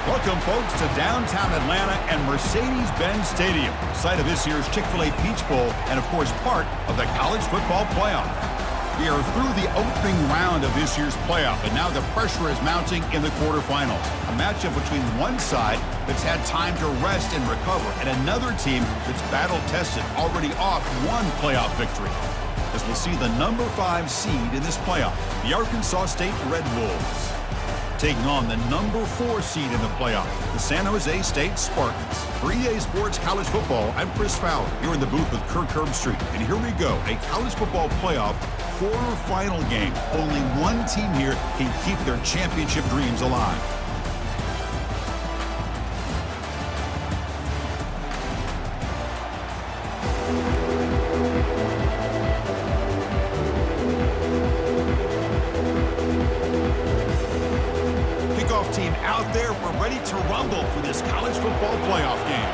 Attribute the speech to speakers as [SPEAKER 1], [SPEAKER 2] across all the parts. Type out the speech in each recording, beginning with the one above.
[SPEAKER 1] Welcome, folks, to downtown Atlanta and Mercedes-Benz Stadium, site of this year's Chick-fil-A Peach Bowl and, of course, part of the College Football Playoff. We are through the opening round of this year's playoff, and now the pressure is mounting in the quarterfinals. A matchup between one side that's had time to rest and recover, and another team that's battle-tested, already off one playoff victory. As we'll see the number 5 seed in this playoff, the Arkansas State Red Wolves, taking on the number 4 seed in the playoff, the San Jose State Spartans. For EA Sports College Football, I'm Chris Fowler, here in the booth with Kirk Herbstreit. And here we go, a college football playoff quarterfinal game. Only one team here can keep their championship dreams alive. Team out there, we're ready to rumble for this college football playoff game.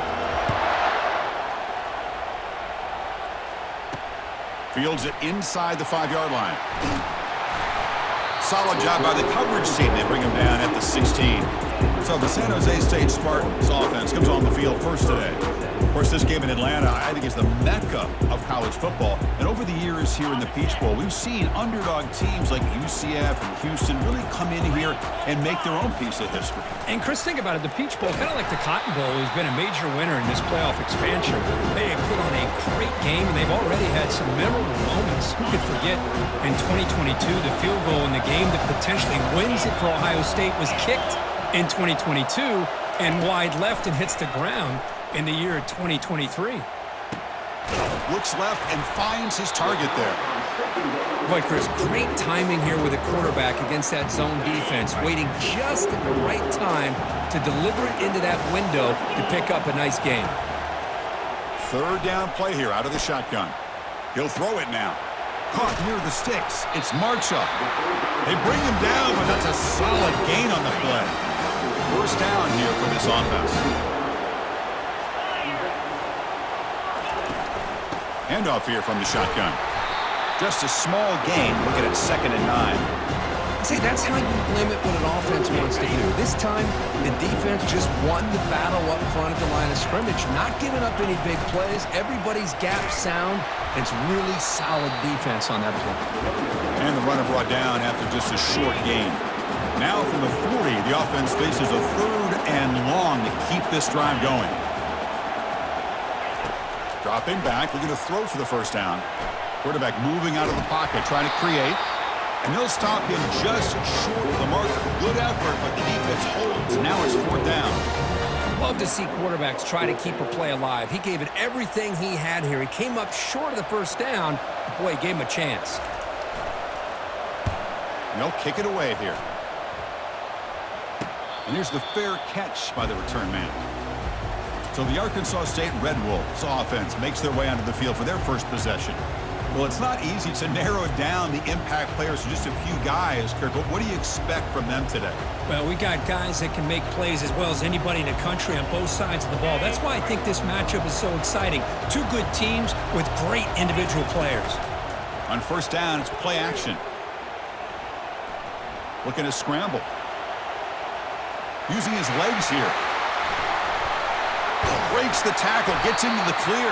[SPEAKER 1] Fields it inside the 5-yard line. Solid job by the coverage team. They bring him down at the 16. So the San Jose State Spartans offense comes on the field first today. Of course, this game in Atlanta, I think, is the mecca of college football. And over the years here in the Peach Bowl, we've seen underdog teams like UCF and Houston really come in here and make their own piece of history.
[SPEAKER 2] And, Chris, think about it. The Peach Bowl, kind of like the Cotton Bowl, has been a major winner in this playoff expansion. They have put on a great game, and they've already had some memorable moments. Who could forget in 2022 the field goal in the game that potentially wins it for Ohio State was kicked in 2022 and wide left and hits the ground in the year 2023.
[SPEAKER 1] Looks left and finds his target there.
[SPEAKER 2] Boy, Chris, great timing here with a quarterback against that zone defense, waiting just at the right time to deliver it into that window to pick up a nice game.
[SPEAKER 1] Third down play here out of the shotgun. He'll throw it now. Caught near the sticks. It's Marshall. They bring him down, but that's a solid gain on the play. First down here for this offense. Handoff here from the shotgun. Just a small gain. Looking at 2nd and 9.
[SPEAKER 2] See, that's how you limit what an offense wants to do. This time, the defense just won the battle up front at the line of scrimmage, not giving up any big plays. Everybody's gap sound. It's really solid defense on that play.
[SPEAKER 1] And the runner brought down after just a short gain. Now from the 40, the offense faces a 3rd and long to keep this drive going. Dropping back, looking to throw for the first down. Quarterback moving out of the pocket, trying to create. And they'll stop him just short of the marker. Good effort, but the defense holds. Now it's 4th down.
[SPEAKER 2] Love to see quarterbacks try to keep a play alive. He gave it everything he had here. He came up short of the first down. Boy, he gave him a chance.
[SPEAKER 1] And they'll kick it away here. And here's the fair catch by the return man. So the Arkansas State Red Wolves offense makes their way onto the field for their first possession. Well, it's not easy to narrow down the impact players to just a few guys, Kirk, but what do you expect from them today?
[SPEAKER 2] Well, we got guys that can make plays as well as anybody in the country on both sides of the ball. That's why I think this matchup is so exciting. Two good teams with great individual players.
[SPEAKER 1] On first down, it's play action. Looking to scramble. Using his legs here. Breaks the tackle, gets into the clear.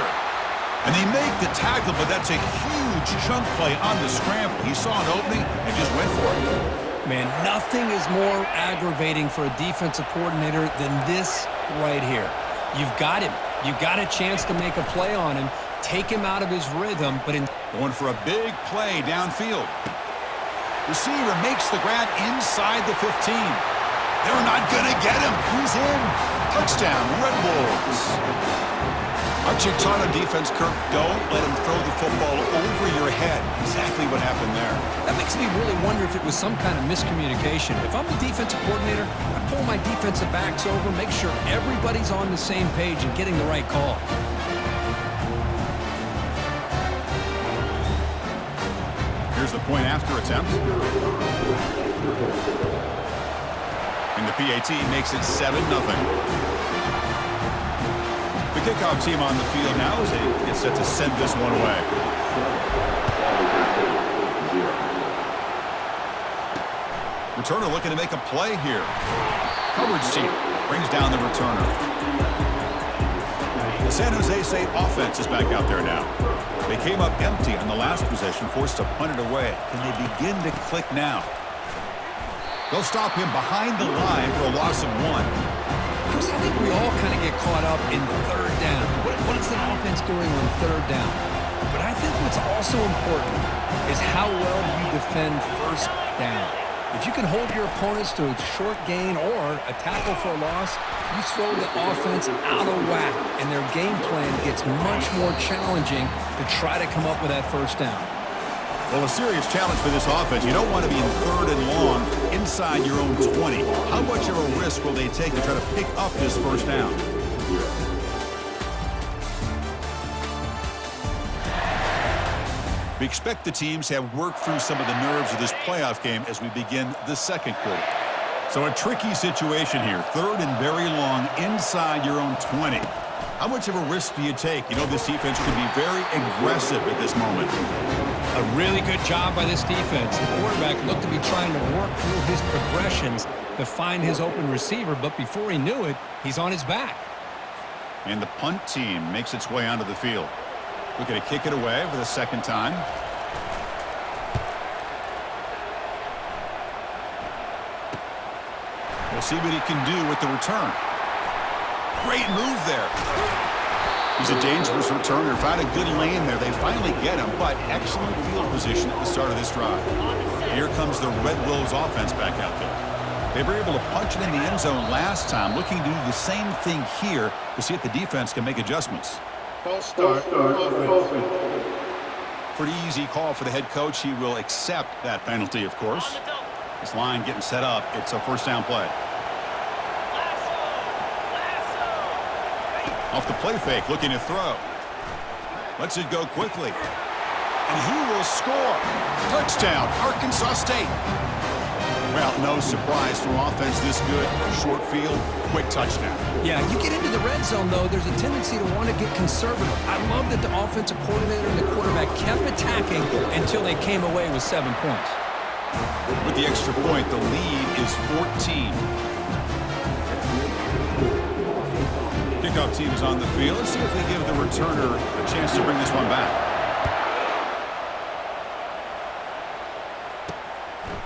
[SPEAKER 1] And they make the tackle, but that's a huge chunk play on the scramble. He saw an opening and just went for it.
[SPEAKER 2] Man, nothing is more aggravating for a defensive coordinator than this right here. You've got him. You've got a chance to make a play on him, take him out of his rhythm, but
[SPEAKER 1] going for a big play downfield. Receiver makes the grab inside the 15. They're not going to get him. He's in. Touchdown, Red Wolves. Aren't you taught on defense, Kirk? Don't let him throw the football over your head. Exactly what happened there.
[SPEAKER 2] That makes me really wonder if it was some kind of miscommunication. If I'm the defensive coordinator, I pull my defensive backs over, make sure everybody's on the same page and getting the right call.
[SPEAKER 1] Here's the point after attempt. And the PAT makes it 7-0. The kickoff team on the field now as they get set to send this one away. Returner looking to make a play here. Coverage team Brings down the returner. The San Jose State offense is back out there now. They came up empty on the last possession, forced to punt it away. Can they begin to click now? They'll stop him behind the line for a loss of 1.
[SPEAKER 2] Chris, I think we all kind of get caught up in third down. What is the offense doing on third down? But I think what's also important is how well you defend first down. If you can hold your opponents to a short gain or a tackle for a loss, you throw the offense out of whack, and their game plan gets much more challenging to try to come up with that first down.
[SPEAKER 1] Well, a serious challenge for this offense. You don't want to be in third and long inside your own 20. How much of a risk will they take to try to pick up this first down? We expect the teams to have worked through some of the nerves of this playoff game as we begin the second quarter. So a tricky situation here. Third and very long inside your own 20. How much of a risk do you take? You know, this defense could be very aggressive at this moment.
[SPEAKER 2] A really good job by this defense. The quarterback looked to be trying to work through his progressions to find his open receiver, but before he knew it, he's on his back.
[SPEAKER 1] And the punt team makes its way onto the field. Looking to kick it away for the second time. We'll see what he can do with the return. Great move there. He's a dangerous returner. Found a good lane there. They finally get him, but excellent field position at the start of this drive. Here comes the Red Wolves offense back out there. They were able to punch it in the end zone last time, looking to do the same thing here to see if the defense can make adjustments. Pretty easy call for the head coach. He will accept that penalty, of course. This line getting set up. It's a first down play. Off the play fake, looking to throw. Lets it go quickly. And he will score. Touchdown, Arkansas State. Well, no surprise from offense this good. Short field, quick touchdown.
[SPEAKER 2] Yeah, you get into the red zone, though, there's a tendency to want to get conservative. I love that the offensive coordinator and the quarterback kept attacking until they came away with 7 points.
[SPEAKER 1] With the extra point, the lead is 14. Kickoff team is on the field. Let's see if they give the returner a chance to bring this one back.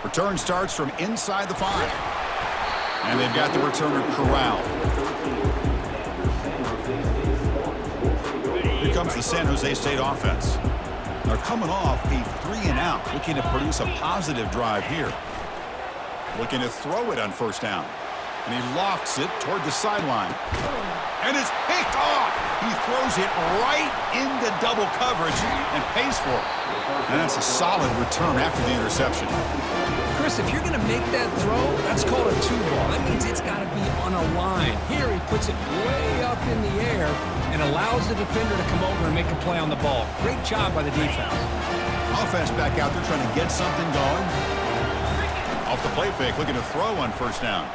[SPEAKER 1] Return starts from inside the 5. And they've got the returner corralled. Here comes the San Jose State offense. They're coming off a 3-and-out, looking to produce a positive drive here. Looking to throw it on first down. And he lofts it toward the sideline. And it's picked off. He throws it right into double coverage and pays for it. And that's a solid return after the interception.
[SPEAKER 2] Chris, if you're going to make that throw, that's called a 2-ball. That means it's got to be on a line. Here he puts it way up in the air and allows the defender to come over and make a play on the ball. Great job by the defense.
[SPEAKER 1] Offense back out there trying to get something going. Off the play fake, looking to throw on first down.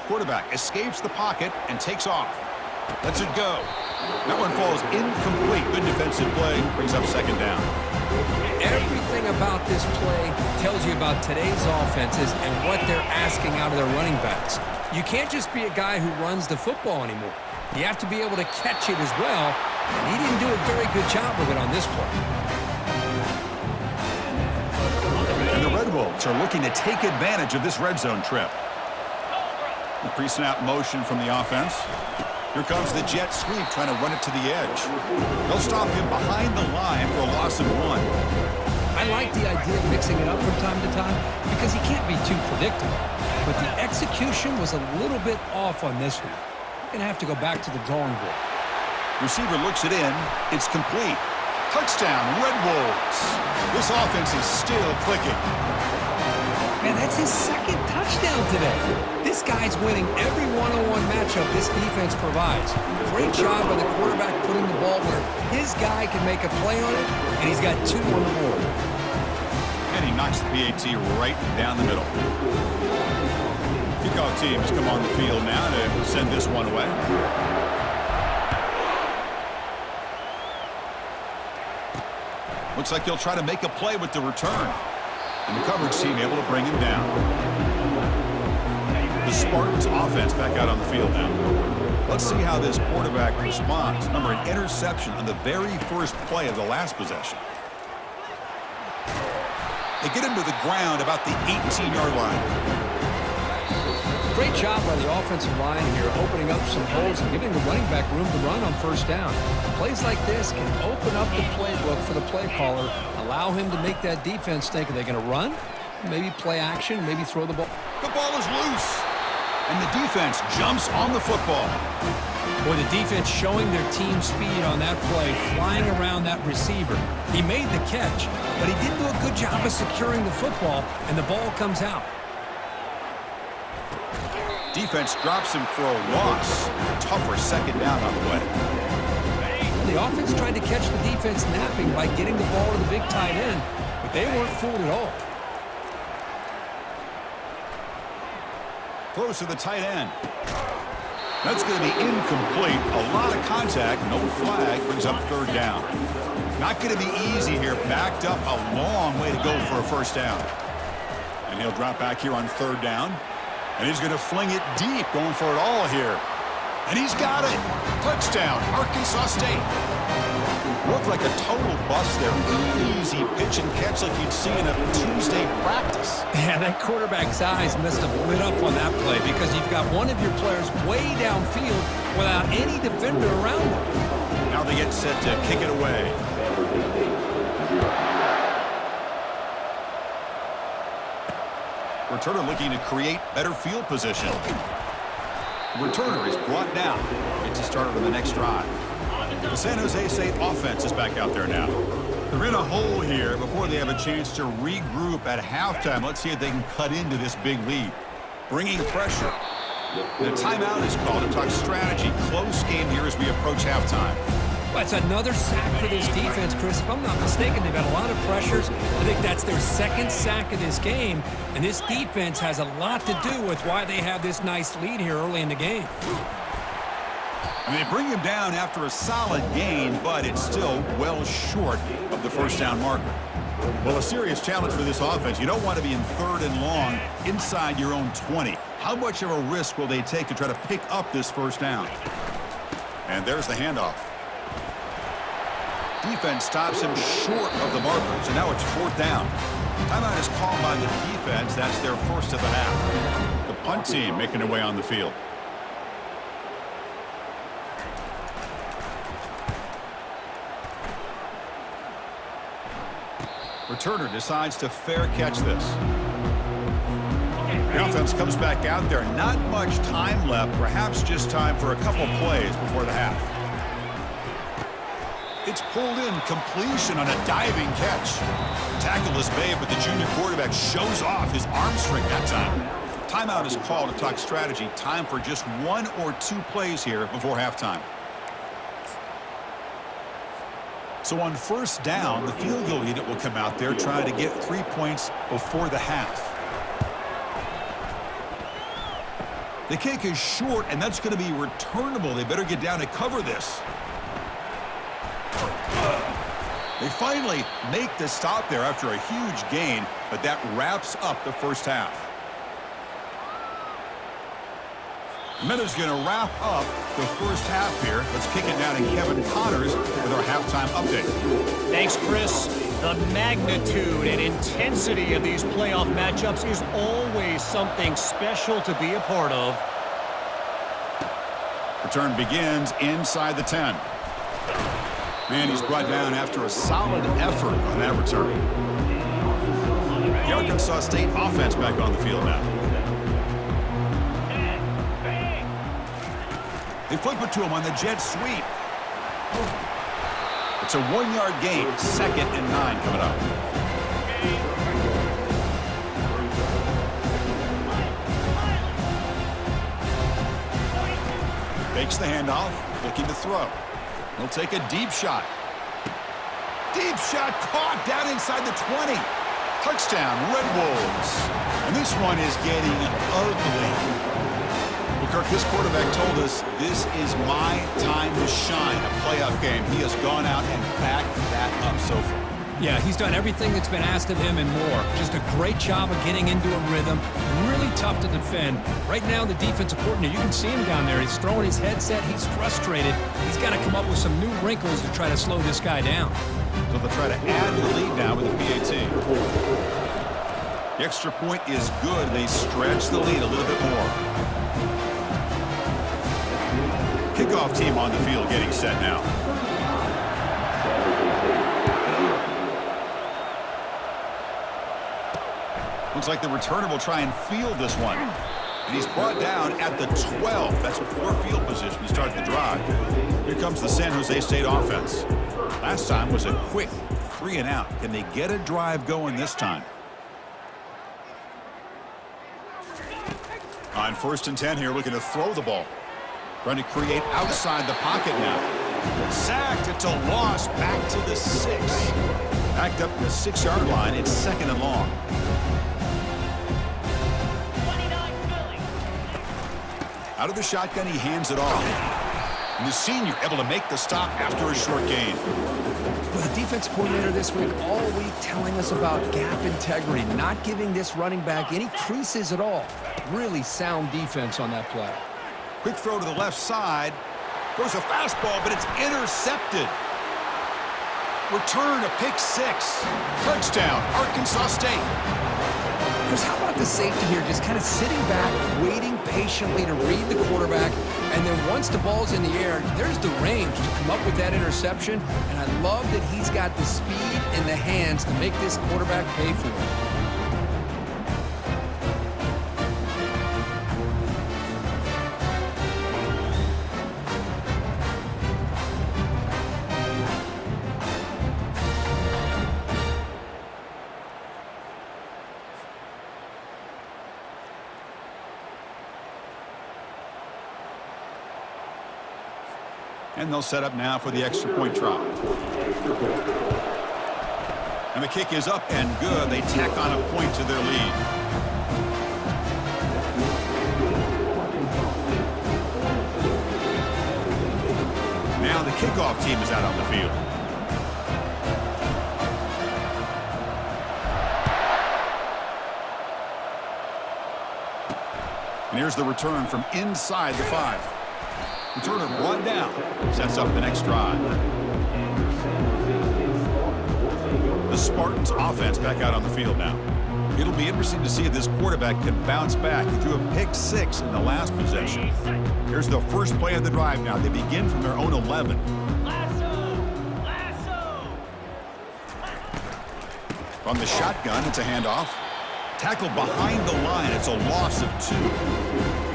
[SPEAKER 1] Quarterback escapes the pocket and takes off. Lets it go. That one falls incomplete. Good defensive play. Brings up second down.
[SPEAKER 2] Everything about this play tells you about today's offenses and what they're asking out of their running backs. You can't just be a guy who runs the football anymore. You have to be able to catch it as well, and he didn't do a very good job of it on this play.
[SPEAKER 1] And the Red Wolves are looking to take advantage of this red zone trip. The pre-snap motion from the offense. Here comes the jet sweep trying to run it to the edge. They'll stop him behind the line for a loss of 1.
[SPEAKER 2] I like the idea of mixing it up from time to time because he can't be too predictable. But the execution was a little bit off on this one. You're going to have to go back to the drawing board.
[SPEAKER 1] Receiver looks it in. It's complete. Touchdown, Red Wolves. This offense is still clicking.
[SPEAKER 2] Man, that's his second touchdown today. This guy's winning every one-on-one matchup this defense provides. Great job by the quarterback putting the ball where his guy can make a play on it, and he's got 2 on the board.
[SPEAKER 1] And he knocks the PAT right down the middle. Kickoff team has come on the field now to send this one away. Looks like he'll try to make a play with the return. And the coverage team able to bring him down. The Spartans offense back out on the field now. Let's see how this quarterback responds. Remember, an interception on the very first play of the last possession. They get him to the ground about the 18-yard line.
[SPEAKER 2] Great job by the offensive line here, opening up some holes and giving the running back room to run on first down. Plays like this can open up the playbook for the play caller, allow him to make that defense think, are they going to run? Maybe play action, maybe throw the ball.
[SPEAKER 1] The ball is loose, and the defense jumps on the football.
[SPEAKER 2] Boy, the defense showing their team speed on that play, flying around that receiver. He made the catch, but he didn't do a good job of securing the football, and the ball comes out.
[SPEAKER 1] Defense drops him for a loss. Tougher second down on the way.
[SPEAKER 2] The offense tried to catch the defense napping by getting the ball to the big tight end, but they weren't fooled at all.
[SPEAKER 1] Throws to the tight end. That's going to be incomplete. A lot of contact, no flag, brings up third down. Not going to be easy here. Backed up a long way to go for a first down. And he'll drop back here on third down. And he's going to fling it deep, going for it all here. And he's got it. Touchdown, Arkansas State. Looked like a total bust there. Easy pitch and catch like you'd see in a Tuesday practice.
[SPEAKER 2] Yeah, that quarterback's eyes must have lit up on that play because you've got one of your players way downfield without any defender around him.
[SPEAKER 1] Now they get set to kick it away. Returner looking to create better field position. Returner is brought down. Gets started on the next drive. The San Jose State offense is back out there now. They're in a hole here before they have a chance to regroup at halftime. Let's see if they can cut into this big lead. Bringing pressure. The timeout is called to talk strategy. Close game here as we approach halftime.
[SPEAKER 2] That's another sack for this defense, Chris. If I'm not mistaken, they've had a lot of pressures. I think that's their second sack of this game, and this defense has a lot to do with why they have this nice lead here early in the game.
[SPEAKER 1] And they bring him down after a solid gain, but it's still well short of the first down marker. Well, a serious challenge for this offense. You don't want to be in third and long inside your own 20. How much of a risk will they take to try to pick up this first down? And there's the handoff. Defense stops him short of the marker, so now it's fourth down. Timeout is called by the defense. That's their first of the half. The punt team making their way on the field. Returner decides to fair catch this. The offense comes back out there. Not much time left. Perhaps just time for a couple plays before the half. It's pulled in. Completion on a diving catch. Tackle is made, but the junior quarterback shows off his arm strength that time. Timeout is called to talk strategy. Time for just one or two plays here before halftime. So on first down, the field goal unit will come out there trying to get 3 points before the half. The kick is short, and that's going to be returnable. They better get down and cover this. They finally make the stop there after a huge gain, but that wraps up the first half. Meadows going to wrap up the first half here. Let's kick it down to Kevin Connors with our halftime update.
[SPEAKER 3] Thanks, Chris. The magnitude and intensity of these playoff matchups is always something special to be a part of.
[SPEAKER 1] Return begins inside the 10. Man, he's brought down after a solid effort on that return. The Arkansas State offense back on the field now. They flip it to him on the jet sweep. It's a 1-yard gain. 2nd and 9 coming up. Fakes the handoff, looking to throw. He'll take a deep shot. Deep shot caught down inside the 20. Touchdown, Red Wolves. And this one is getting ugly. Well, Kirk, this quarterback told us this is my time to shine, a playoff game. He has gone out and backed that up so far.
[SPEAKER 2] Yeah, he's done everything that's been asked of him and more. Just a great job of getting into a rhythm. Really tough to defend. Right now, the defensive coordinator, you can see him down there. He's throwing his headset. He's frustrated. He's got to come up with some new wrinkles to try to slow this guy down.
[SPEAKER 1] So they'll try to add the lead now with the PAT. The extra point is good. They stretch the lead a little bit more. Kickoff team on the field getting set now. Looks like the returner will try and field this one. And he's brought down at the 12. That's poor field position to start the drive. Here comes the San Jose State offense. Last time was a quick 3-and-out. Can they get a drive going this time? On 1st and 10 here, looking to throw the ball. Trying to create outside the pocket now. Sacked. It's a loss back to the 6. Backed up to the 6-yard line. It's 2nd and long. Out of the shotgun, he hands it off. And the senior able to make the stop after a short gain.
[SPEAKER 2] Well, the defense coordinator this week all week telling us about gap integrity, not giving this running back any creases at all. Really sound defense on that play.
[SPEAKER 1] Quick throw to the left side. Throws a fastball, but it's intercepted. Return, a pick 6. Touchdown, Arkansas State.
[SPEAKER 2] Chris, how about the safety here, just kind of sitting back, waiting patiently to read the quarterback, and then once the ball's in the air, there's the range to come up with that interception, and I love that he's got the speed and the hands to make this quarterback pay for it.
[SPEAKER 1] And they'll set up now for the extra point try. And the kick is up and good. They tack on a point to their lead. Now the kickoff team is out on the field. And here's the return from inside the 5. Returner brought down. Sets up the next drive. The Spartans offense back out on the field now. It'll be interesting to see if this quarterback can bounce back. He threw a pick 6 in the last possession. Here's the first play of the drive now. They begin from their own 11. From the shotgun, it's a handoff. Tackled behind the line. It's a loss of 2.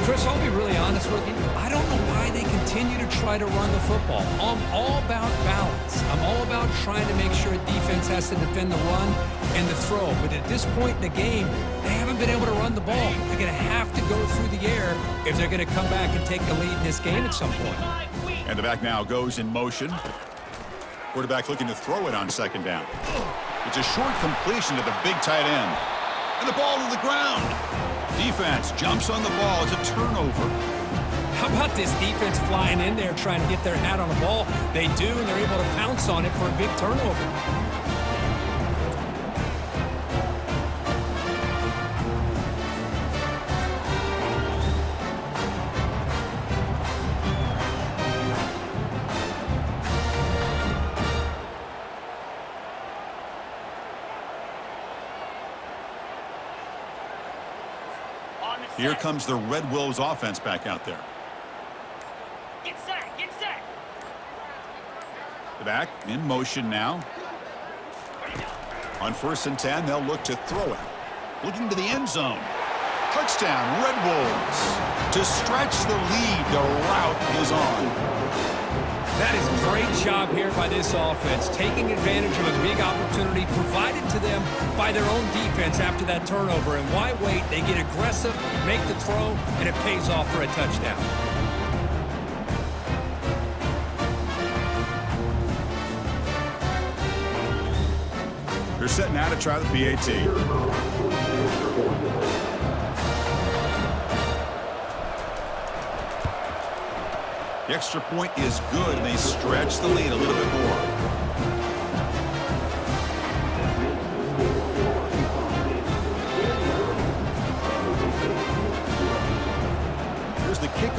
[SPEAKER 2] Chris, I'll be really honest with you. I don't know why they continue to try to run the football. I'm all about balance. I'm all about trying to make sure a defense has to defend the run and the throw. But at this point in the game, they haven't been able to run the ball. They're going to have to go through the air if they're going to come back and take the lead in this game at some point.
[SPEAKER 1] And the back now goes in motion. Quarterback looking to throw it on 2nd down. It's a short completion to the big tight end. And the ball to the ground. Defense jumps on the ball. It's a turnover.
[SPEAKER 2] How about this defense flying in there trying to get their hat on the ball? They do, and they're able to pounce on it for a big turnover.
[SPEAKER 1] Here comes the Red Wolves offense back out there.
[SPEAKER 4] Get set, get set.
[SPEAKER 1] The back in motion now. On 1st and 10, they'll look to throw it. Looking to the end zone. Touchdown, Red Wolves. To stretch the lead, the route is on.
[SPEAKER 2] That is a great job here by this offense, taking advantage of a big opportunity provided to them by their own defense after that turnover. And why wait? They get aggressive, make the throw, and it pays off for a touchdown.
[SPEAKER 1] They're set now to try the PAT. The extra point is good, and they stretch the lead a little bit more.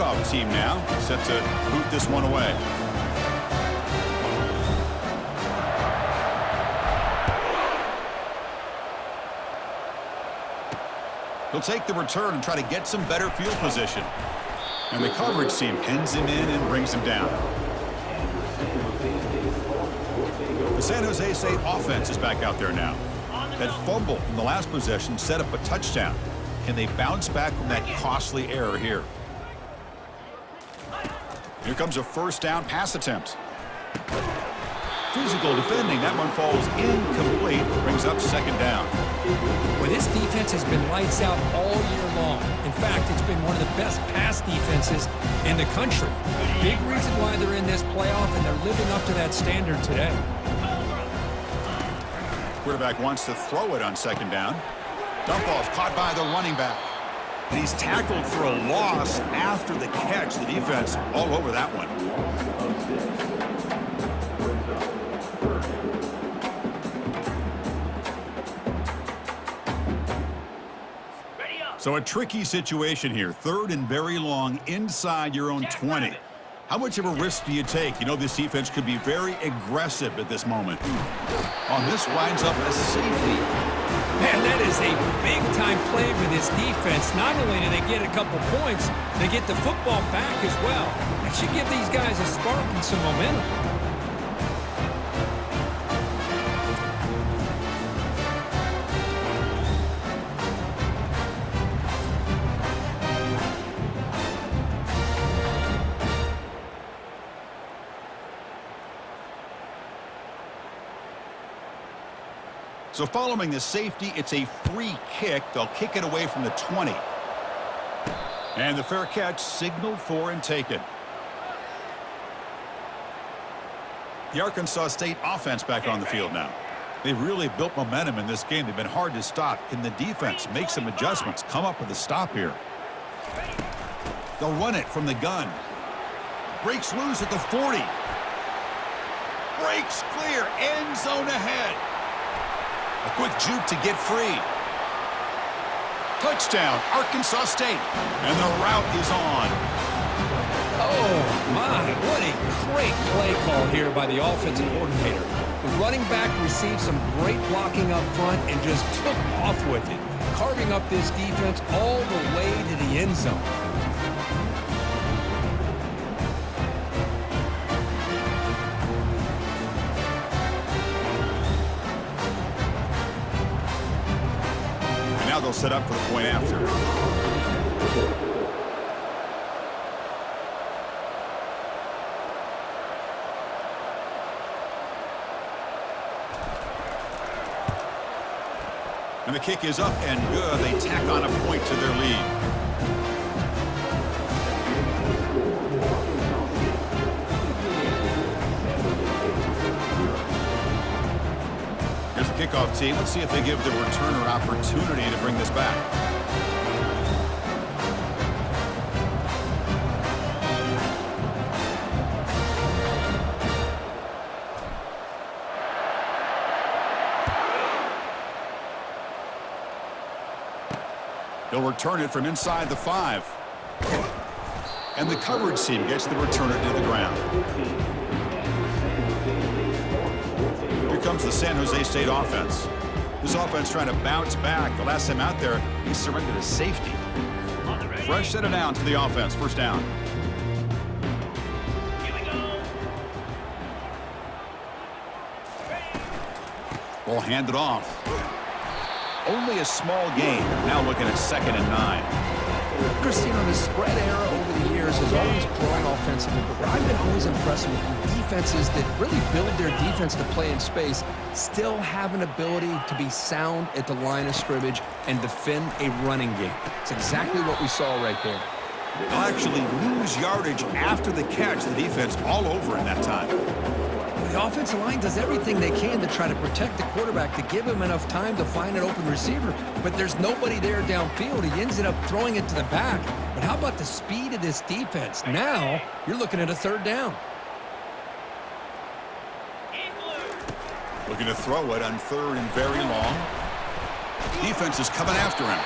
[SPEAKER 1] kickoff team now, set to boot this one away. He'll take the return and try to get some better field position. And the coverage team pins him in and brings him down. The San Jose State offense is back out there now. That fumble in the last possession set up a touchdown. Can they bounce back from that costly error here? Here comes a first down pass attempt. Physical defending. That one falls incomplete. Brings up second down.
[SPEAKER 2] Well, this defense has been lights out all year long. In fact, it's been one of the best pass defenses in the country. Big reason why they're in this playoff, and they're living up to that standard today.
[SPEAKER 1] Quarterback wants to throw it on second down. Dump off caught by the running back. And he's tackled for a loss after the catch. The defense all over that one. So a tricky situation here. Third and very long inside your own 20. How much of a risk do you take? You know, this defense could be very aggressive at this moment. On this winds up a safety.
[SPEAKER 2] Man, that is a big-time play for this defense. Not only do they get a couple points, they get the football back as well. That should give these guys a spark and some momentum.
[SPEAKER 1] So following the safety, it's a free kick. They'll kick it away from the 20. And the fair catch signaled for and taken. The Arkansas State offense back on the field now. They've really built momentum in this game. They've been hard to stop. Can the defense make some adjustments, come up with a stop here? They'll run it from the gun. Breaks loose at the 40. Breaks clear. End zone ahead. A quick juke to get free. Touchdown, Arkansas State. And the route is on.
[SPEAKER 2] Oh, my. What a great play call here by the offensive coordinator. The running back received some great blocking up front and just took off with it, carving up this defense all the way to the end zone.
[SPEAKER 1] Now they'll set up for the point after. And the kick is up and good. They tack on a point to their lead. Here's the kickoff team. Let's see if they give the returner opportunity to bring this back. They'll return it from inside the 5. And the coverage team gets the returner to the ground. Here comes the San Jose State offense. This offense trying to bounce back. The last time out there, he surrendered a safety. Fresh set of downs for the offense. First down.
[SPEAKER 4] Here we go.
[SPEAKER 1] Ball handed off. Only a small gain. Now looking at 2nd and 9.
[SPEAKER 2] Christine, the spread era over the years has always grown offensively, but what I've been always impressed with defenses that really build their defense to play in space still have an ability to be sound at the line of scrimmage and defend a running game. It's exactly what we saw right there.
[SPEAKER 1] They'll actually lose yardage after the catch. The defense all over in that time.
[SPEAKER 2] The offensive line does everything they can to try to protect the quarterback, to give him enough time to find an open receiver. But there's nobody there downfield. He ends up throwing it to the back. But how about the speed of this defense? Now you're looking at a 3rd down.
[SPEAKER 1] Looking to throw it on 3rd and very long. Defense is coming after him.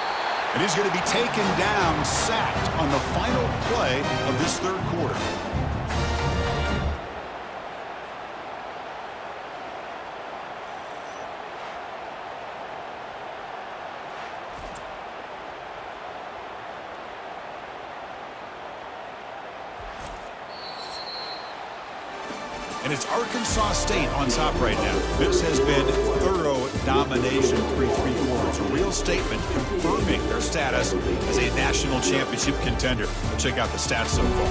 [SPEAKER 1] And he's going to be taken down, sacked on the final play of this third quarter. And it's Arkansas State on top right now. This has been thorough domination through three quarters. A real statement confirming their status as a national championship contender. Check out the stats so far.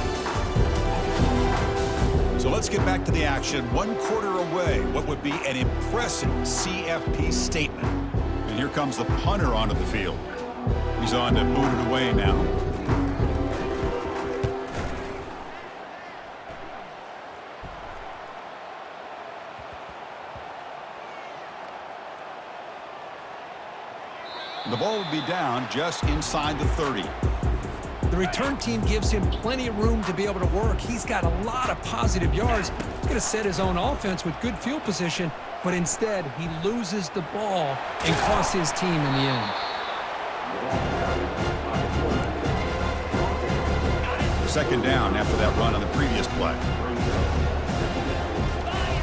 [SPEAKER 1] So let's get back to the action. 1 quarter away. What would be an impressive CFP statement. And here comes the punter onto the field. He's on to boot it away now. The ball would be down just inside the 30.
[SPEAKER 2] The return team gives him plenty of room to be able to work. He's got a lot of positive yards. He's going to set his own offense with good field position, but instead he loses the ball and costs his team in the end.
[SPEAKER 1] Second down after that run on the previous play.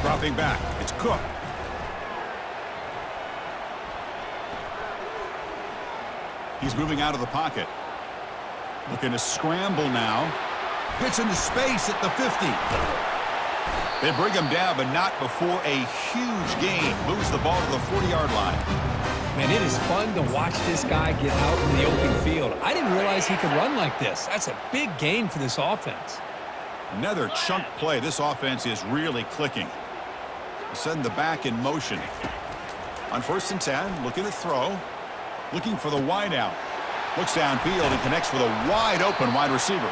[SPEAKER 1] Dropping back, it's Cook. He's moving out of the pocket. Looking to scramble now. Gets into space at the 50. They bring him down, but not before a huge gain. Moves the ball to the 40-yard line.
[SPEAKER 2] Man, it is fun to watch this guy get out in the open field. I didn't realize he could run like this. That's a big gain for this offense.
[SPEAKER 1] Another chunk play. This offense is really clicking. Send the back in motion. On 1st and 10, looking to throw. Looking for the wide out. Looks downfield and connects with a wide open wide receiver.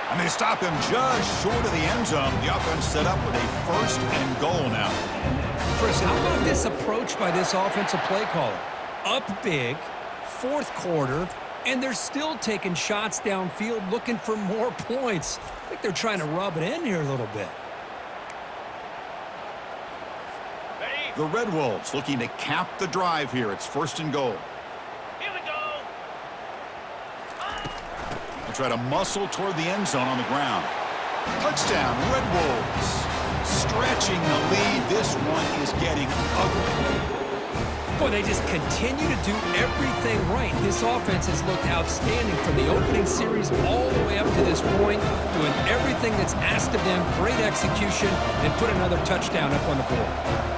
[SPEAKER 1] And they stop him just short of the end zone. The offense set up with a 1st and goal now.
[SPEAKER 2] Chris, how about this approach by this offensive play caller? Up big, 4th quarter, and they're still taking shots downfield looking for more points. I think they're trying to rub it in here a little bit.
[SPEAKER 1] The Red Wolves looking to cap the drive here. It's 1st and goal. Try to muscle toward the end zone on the ground. Touchdown, Red Wolves. Stretching the lead. This one is getting ugly.
[SPEAKER 2] Boy, they just continue to do everything right. This offense has looked outstanding from the opening series all the way up to this point, doing everything that's asked of them, great execution, and put another touchdown up on the board.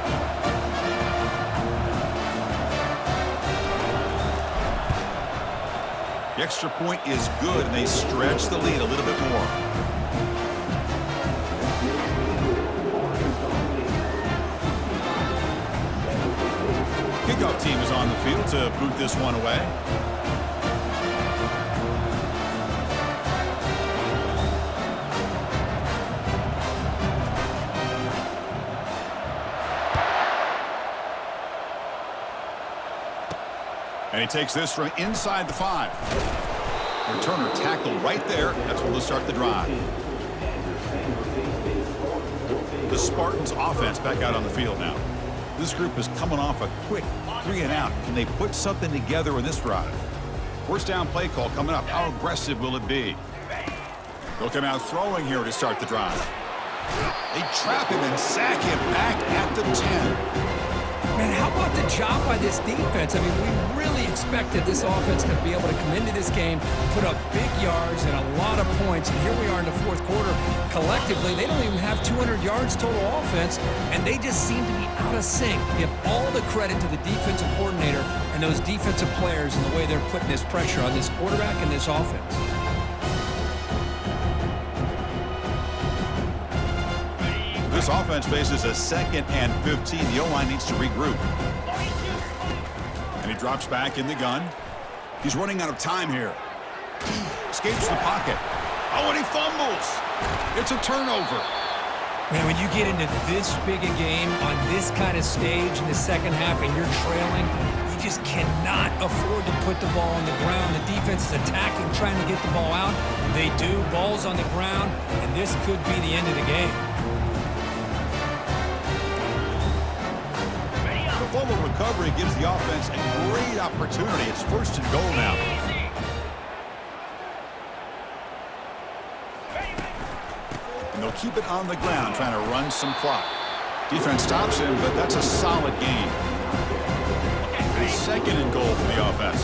[SPEAKER 1] The extra point is good, and they stretch the lead a little bit more. Kickoff team is on the field to boot this one away. And he takes this from inside the 5. Returner tackle right there. That's where they'll start the drive. The Spartans offense back out on the field now. This group is coming off a quick 3 and out. Can they put something together in this drive? 1st down play call coming up. How aggressive will it be? They'll come out throwing here to start the drive. They trap him and sack him back at the 10.
[SPEAKER 2] Man, how about the job by this defense? I mean, we really expected this offense to be able to come into this game, put up big yards and a lot of points, and here we are in the 4th quarter. Collectively, they don't even have 200 yards total offense, and they just seem to be out of sync. Give all the credit to the defensive coordinator and those defensive players and the way they're putting this pressure on this quarterback and this offense.
[SPEAKER 1] This offense faces a 2nd and 15. The O-line needs to regroup. And he drops back in the gun. He's running out of time here. Escapes the pocket. Oh, and he fumbles. It's a turnover.
[SPEAKER 2] Man, when you get into this big a game on this kind of stage in the 2nd half and you're trailing, you just cannot afford to put the ball on the ground. The defense is attacking, trying to get the ball out. They do. Ball's on the ground, and this could be the end of the game.
[SPEAKER 1] The fumble recovery gives the offense a great opportunity. It's 1st and goal now. And they'll keep it on the ground, trying to run some clock. Defense stops him, but that's a solid gain. A second and goal for the offense.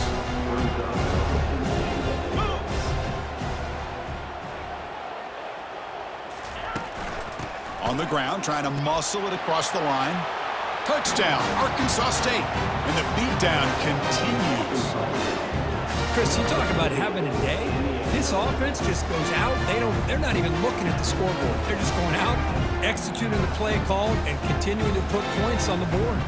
[SPEAKER 1] On the ground, trying to muscle it across the line. Touchdown, Arkansas State. And the beatdown continues.
[SPEAKER 2] Chris, you talk about having a day. This offense just goes out. They're not even looking at the scoreboard. They're just going out, executing the play call, and continuing to put points on the board.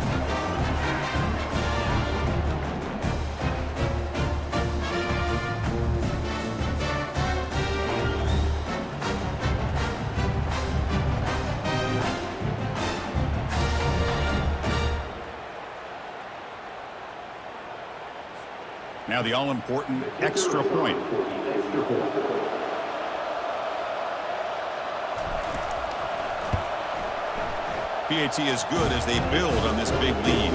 [SPEAKER 1] Now the all-important extra point. PAT is good as they build on this big lead.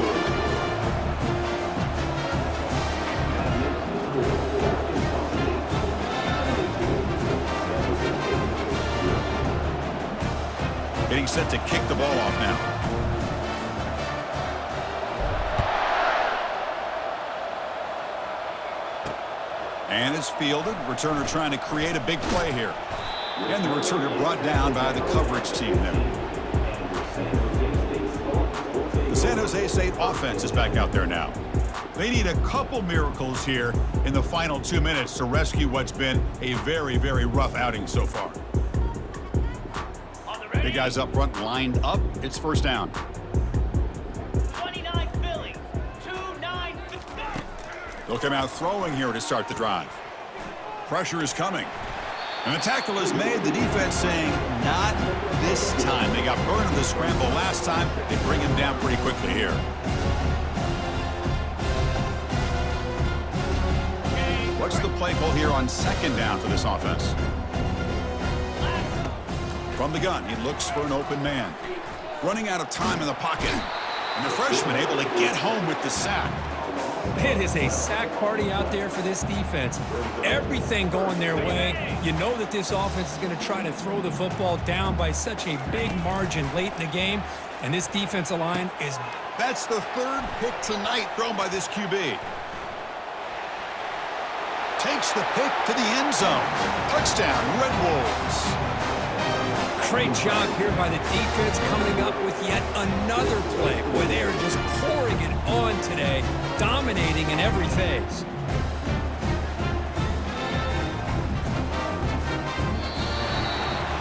[SPEAKER 1] Getting set to kick the ball off now. And it's fielded. Returner trying to create a big play here. And the returner brought down by the coverage team there. The San Jose State offense is back out there now. They need a couple miracles here in the final 2 minutes to rescue what's been a very, very rough outing so far. Big guys up front lined up. It's first down.
[SPEAKER 4] 29 Philly. 2-9.
[SPEAKER 1] They'll come out throwing here to start the drive. Pressure is coming. And the tackle is made. The defense saying, not this time. They got burned in the scramble last time. They bring him down pretty quickly here. What's the play call here on second down for this offense? From the gun, he looks for an open man. Running out of time in the pocket. And the freshman able to get home with the sack.
[SPEAKER 2] It is a sack party out there for this defense. Everything going their way. You know that this offense is going to try to throw the football down by such a big margin late in the game. And this defensive line is...
[SPEAKER 1] That's the third pick tonight thrown by this QB. Takes the pick to the end zone. Touchdown, Red Wolves.
[SPEAKER 2] Great job here by the defense coming up with yet another play where they are just pouring it on today, dominating in every phase.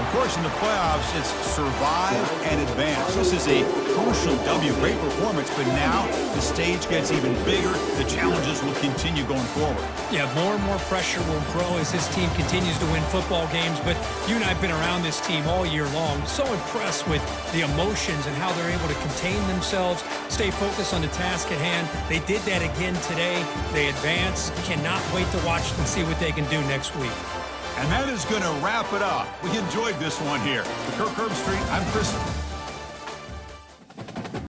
[SPEAKER 1] Of course, in the playoffs, it's survive and advance. This is a crucial W. Great performance, but now the stage gets even bigger. The challenges will continue going forward.
[SPEAKER 2] Yeah, more and more pressure will grow as this team continues to win football games, but you and I have been around this team all year long. So impressed with the emotions and how they're able to contain themselves, stay focused on the task at hand. They did that again today. They advance. Cannot wait to watch them see what they can do next week.
[SPEAKER 1] And that is going to wrap it up. We enjoyed this one here. For Kirk Herbstreit, I'm Chris.